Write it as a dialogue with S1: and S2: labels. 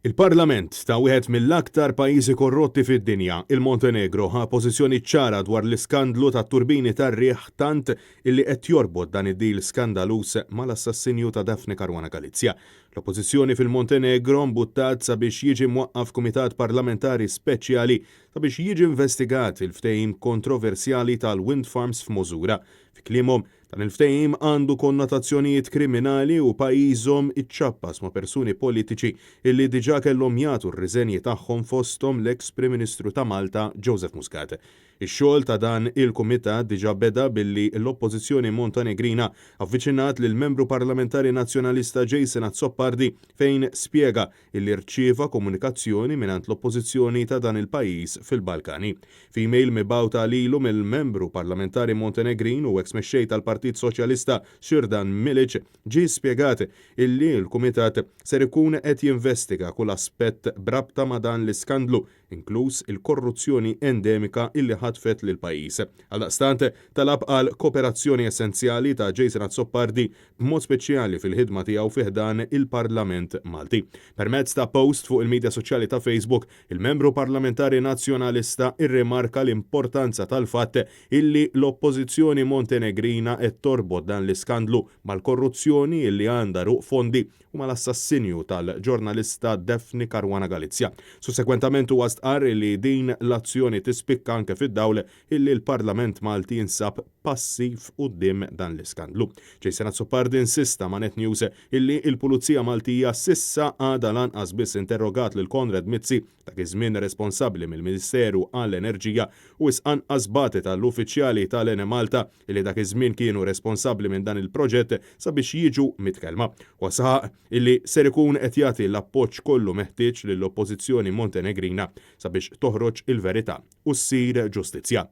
S1: Il-Parlament ta' wieħed mill-aktar pajjiżi korrotti fid-dinja, il-Montenegro, ħa pożizzjoni ċara dwar l-iskandlu ta' turbini tar-riħ tant illi qed jorbot dan id-dil skandalus mal-assassinju ta' Daphne Caruana Galizia. L-oppożizzjoni fil-Montenegro mbuttat sabiex jiġi mwaqqaf kumitat parlamentari speċjali sabiex jiġi investigat il-ftehim kontroversjali tal-wind farms f'Mosura. Fi kliemuhom dan il-ftehim għandu konnotazzjonijiet kriminali u pajjiżhom iċċappas ma' persuni politiċi illi diġà kellhom jagħtu r-riżenji tagħhom fosthom l-eks Prim Ministru ta' Malta Joseph Muscat. Ix-xogħol ta' dan il-kumitat diġà beda billi l-oppożizzjoni Montenegrina avviċinat lil membru parlamentari nazzjonalista Jason Azzopardi fejn spjega illi rċieva komunikazzjoni mingħand l-oppożizzjoni ta' dan il-pajjiż fil-Balkani. F'email mibgħuta lilu mill-membru parlamentari Montenegrin u eks-mexxej tal-Partit Soċjalista Xirdan Milic ġie spjegat illi l-kumitat ser ikun qed jinvestiga kull aspett brabta ma' dan l-iskandlu, inkluż il-korruzzjoni endemika illi ħatfet lil pajjiż. Għaldaqstant talab għal kooperazzjoni essenzjali ta' Jason Azzopardi b'mod speċjali fil-ħidma tiegħu fih dan il-Parlament Malti. Permezz ta' post fuq il-medja soċjali ta' Facebook, il-membru parlamentari nazzjonalista irrimarka l-importanza tal-fatt illi l-oppożizzjoni montenegrina qed torbot dan l-iskandlu mal-korruzzjoni illi għandha ruq fondi u mal-assassinju tal-ġurnalista Daphne Caruana Galizia. Sussekwentament huwa stqarr li din l-azzjoni tispikka anke fid-dawl illi l-Parlament Malti jinsab passiv quddiem dan l-iskandlu. Jason Azzopardi insista ma' Net News illi l-Pulizija Maltija sissa għadha lanqas biss interrogat lil Konrad Mizzi dak iż-żmien responsabbli mill-Ministeru għall-Enerġija u isqanqas batet tal-uffiċjali tal-Ene Malta illi dak iż-żmien kienu responsabbli minn dan il-proġett sabiex jiġu mitkellma. Wasaq illi ser ikun qed jagħti l-appoġġ kollu meħtieġ lill-oppożizzjoni Montenegrina sabiex toħroġ il-verità u ssir ġustizzja.